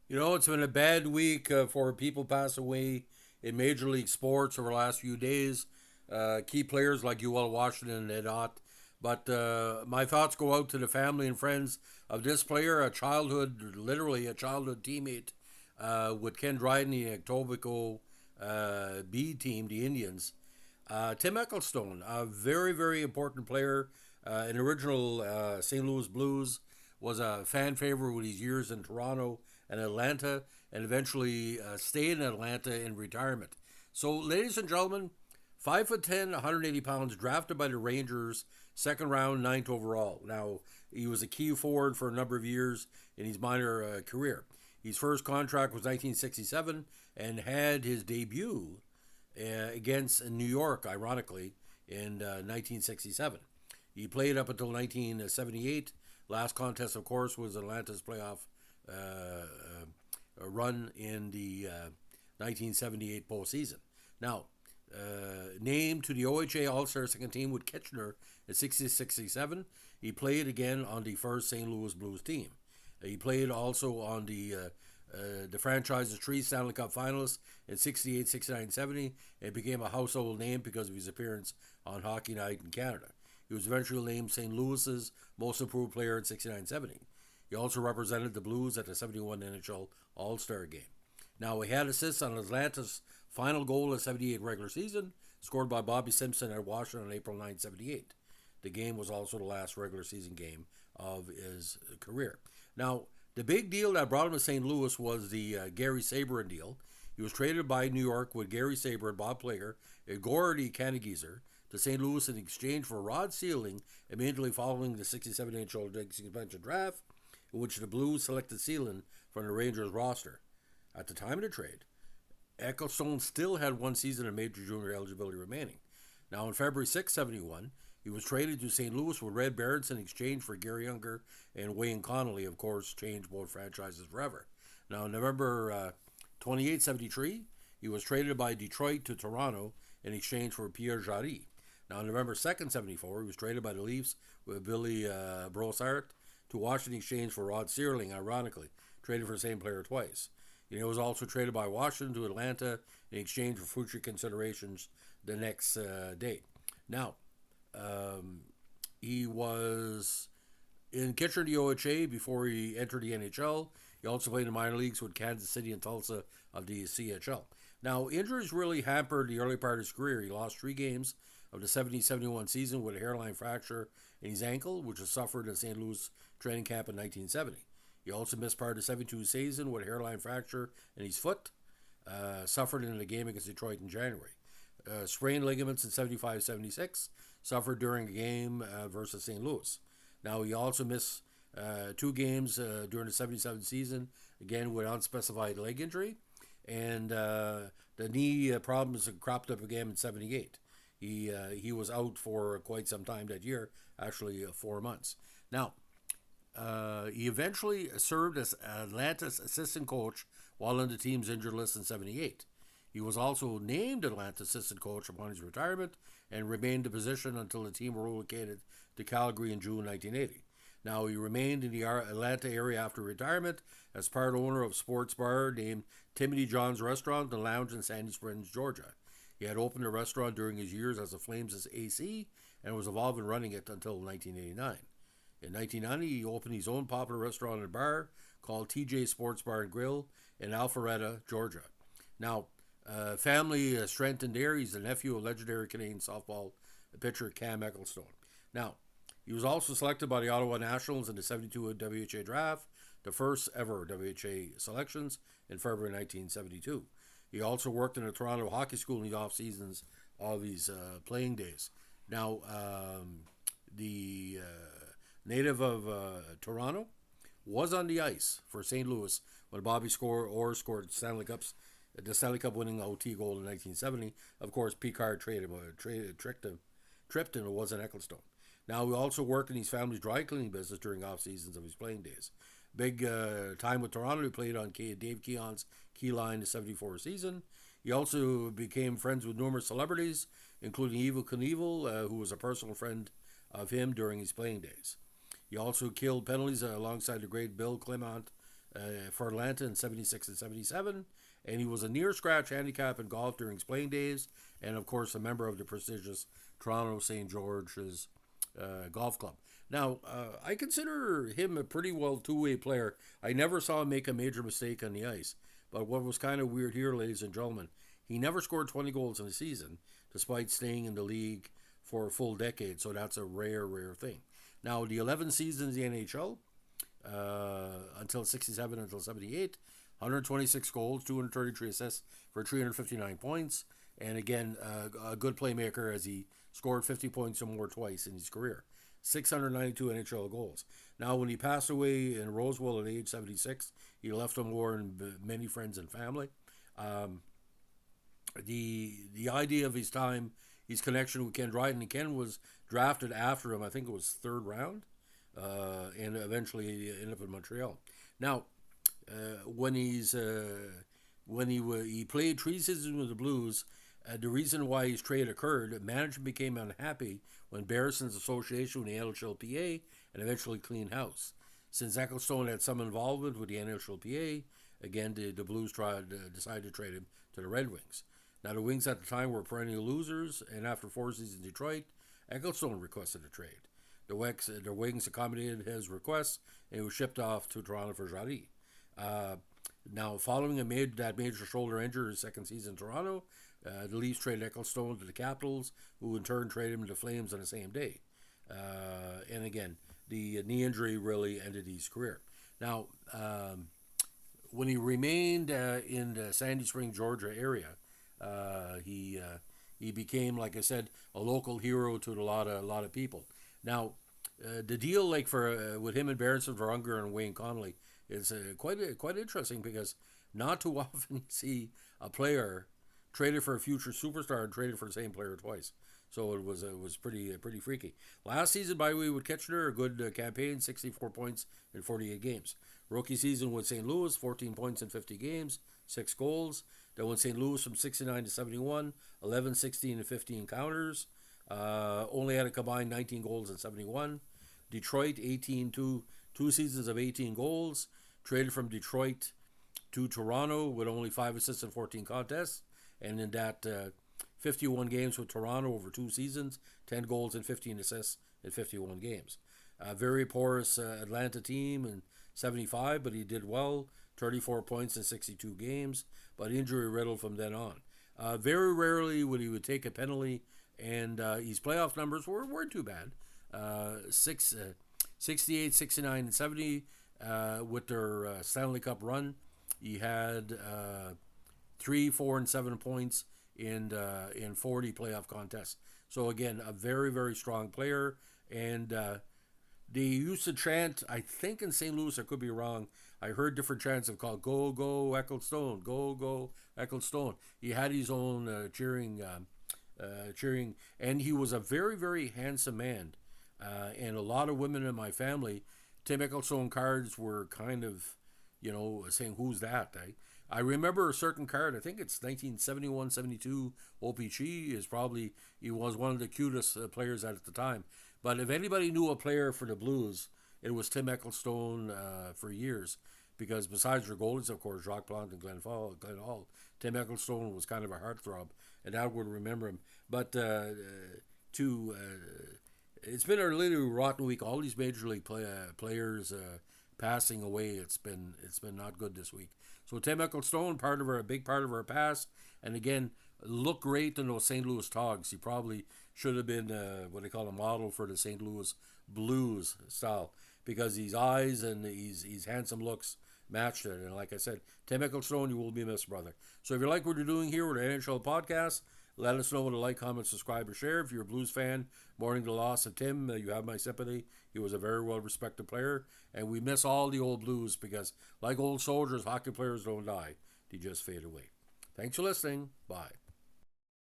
It's been a bad week for people pass away in Major League Sports over the last few days. Key players like Ewell Washington and not. But my thoughts go out to the family and friends of this player, literally a childhood teammate with Ken Dryden, the Etobicoke B team, the Indians. Tim Eccelstone, a very, very important player, an original St. Louis Blues, was a fan favorite with his years in Toronto and Atlanta, and eventually stayed in Atlanta in retirement. So, ladies and gentlemen, 5'10", 180 pounds, drafted by the Rangers, second round, ninth overall. Now, he was a key forward for a number of years in his minor career. His first contract was 1967 and had his debut against New York, ironically, in 1967. He played up until 1978. Last contest, of course, was Atlanta's playoff run in the 1978 postseason. Now, named to the OHA All-Star second team with Kitchener in 60-67, he played again on the first St. Louis Blues team. He played also on the franchise's three Stanley Cup finalists in 68, 69, 70, and became a household name because of his appearance on Hockey Night in Canada. He was eventually named St. Louis's most improved player in 69, 70. He also represented the Blues at the 71 NHL All-Star game. Now, he had assists on Atlanta's final goal of 78 regular season, scored by Bobby Simpson at Washington on April 9, 78. The game was also the last regular season game of his career. Now, the big deal that brought him to St. Louis was the Gary Sabourin deal. He was traded by New York with Gary Sabourin, Bob Plager, and Gordy Kanigieser to St. Louis in exchange for Rod Sealing immediately following the 67 NHL expansion draft, in which the Blues selected Sealing from the Rangers roster. At the time of the trade, Eccelstone still had one season of major junior eligibility remaining. Now, on February 6, 71, he was traded to St. Louis with Red Barons in exchange for Gary Unger and Wayne Connolly, of course, changed both franchises forever. Now, on November 28, 73, he was traded by Detroit to Toronto in exchange for Pierre Jarry. Now, on November 2nd, 74, he was traded by the Leafs with Billy Brossart to Washington in exchange for Rod Searling, ironically, traded for the same player twice. He was also traded by Washington to Atlanta in exchange for future considerations the next day. Now, he was in Kitchener, the OHA, before he entered the NHL. He also played in the minor leagues with Kansas City and Tulsa of the CHL. Now, injuries really hampered the early part of his career. He lost 3 games of the 70-71 season with a hairline fracture in his ankle, which was suffered in St. Louis training camp in 1970. He also missed part of the 72 season with a hairline fracture in his foot, suffered in a game against Detroit in January. Sprained ligaments in 75-76, suffered during a game versus St. Louis. Now, he also missed 2 games during the 77 season, again with unspecified leg injury, and the knee problems cropped up again in 78. He was out for quite some time that year, actually 4 months. Now, he eventually served as Atlanta's assistant coach while on the team's injured list in 78. He was also named Atlanta assistant coach upon his retirement and remained in the position until the team relocated to Calgary in June 1980. Now, he remained in the Atlanta area after retirement as part owner of a sports bar named Timothy John's Restaurant and Lounge in Sandy Springs, Georgia. He had opened the restaurant during his years as the Flames' AC and was involved in running it until 1989. In 1990, he opened his own popular restaurant and bar called TJ Sports Bar and Grill in Alpharetta, Georgia. Now, family strengthened there. He's the nephew of legendary Canadian softball pitcher Cam Eccelstone. Now, he was also selected by the Ottawa Nationals in the 72 WHA draft, the first ever WHA selections in February 1972. He also worked in a Toronto hockey school in the off seasons of his playing days. Now, the native of Toronto was on the ice for St. Louis when Bobby Orr scored the Stanley Cup winning OT goal in 1970. Of course, Picard tripped him. It wasn't Eccelstone. Now, he also worked in his family's dry cleaning business during off seasons of his playing days. Big time with Toronto. He played on Dave Keon's Key Line the 74 season. He also became friends with numerous celebrities, including Evel Knievel, who was a personal friend of him during his playing days. He also killed penalties alongside the great Bill Clement, for Atlanta in 76 and 77, and he was a near scratch handicap in golf during his playing days, and of course a member of the prestigious Toronto St. George's golf club. Now, I consider him a pretty well two-way player. I never saw him make a major mistake on the ice, but what was kind of weird here, ladies and gentlemen, he never scored 20 goals in a season, despite staying in the league for a full decade, so that's a rare, rare thing. Now, the 11 seasons in the NHL, until 67, until 78, 126 goals, 233 assists for 359 points, and again, a good playmaker as he scored 50 points or more twice in his career. 692 NHL goals. Now, when he passed away in Roswell at age 76, he left him more than many friends and family. The idea of his time, his connection with Ken Dryden, and Ken was drafted after him, I think it was third round, and eventually he ended up in Montreal. Now, when he played 3 seasons with the Blues, the reason why his trade occurred, management became unhappy when Barrison's association with the NHLPA and eventually cleaned house. Since Eccelstone had some involvement with the NHLPA, again the Blues decided to trade him to the Red Wings. Now the Wings at the time were perennial losers, and after 4 seasons in Detroit, Eccelstone requested a trade. The Wings accommodated his request, and he was shipped off to Toronto for Jarry. Now, following that major shoulder injury his second season in Toronto, the Leafs traded Eccelstone to the Capitals, who in turn traded him to the Flames on the same day. And again, the knee injury really ended his career. Now, when he remained in the Sandy Spring, Georgia area, he became, like I said, a local hero to a lot of people. Now, the deal like for with him and Barrison Verunger and Wayne Connolly is quite interesting, because not too often you see a player traded for a future superstar and traded for the same player twice. So it was pretty freaky. Last season, by the way, with Kitchener, a good campaign, 64 points in 48 games. Rookie season with St. Louis, 14 points in 50 games, 6 goals. Then with St. Louis from 69 to 71, 11, 16, and 15 counters. Only had a combined 19 goals in 71. Detroit, 18, 2 seasons of 18 goals. Traded from Detroit to Toronto with only 5 assists in 14 contests. And in that 51 games with Toronto over 2 seasons, 10 goals and 15 assists in 51 games. Very porous Atlanta team in 75, but he did well. 34 points in 62 games, but injury riddled from then on. Very rarely would he take a penalty, and his playoff numbers weren't too bad. 68, 69, and 70 with their Stanley Cup run. He had 3, 4, and 7 points in 40 playoff contests. So again, a very, very strong player. And they used to chant, I think in St. Louis, I could be wrong, I heard different chants of called "Go Go Eccelstone, Go Eccelstone." He had his own cheering, and he was a very, very handsome man. And a lot of women in my family, Tim Eccelstone cards were kind of, saying, "Who's that?" I remember a certain card, I think it's 1971, 72 OPG, he was one of the cutest players at the time. But if anybody knew a player for the Blues, it was Tim Eccelstone for years, because besides their goalies, of course, Jacques Plante and Glenn Hall, Tim Eccelstone was kind of a heartthrob, and I would remember him. But it's been a really rotten week. All these major league players passing away. It's been not good this week. So Tim Eccelstone, a big part of our past, and again, looked great in those St. Louis Togs. He probably should have been what they call a model for the St. Louis Blues style, because his eyes and his handsome looks matched it. And like I said, Tim Eccelstone, you will be missed, brother. So if you like what you're doing here with the NHL podcast, let us know with a like, comment, subscribe, or share. If you're a Blues fan, mourning the loss of Tim, you have my sympathy. He was a very well-respected player, and we miss all the old Blues, because like old soldiers, hockey players don't die. They just fade away. Thanks for listening. Bye.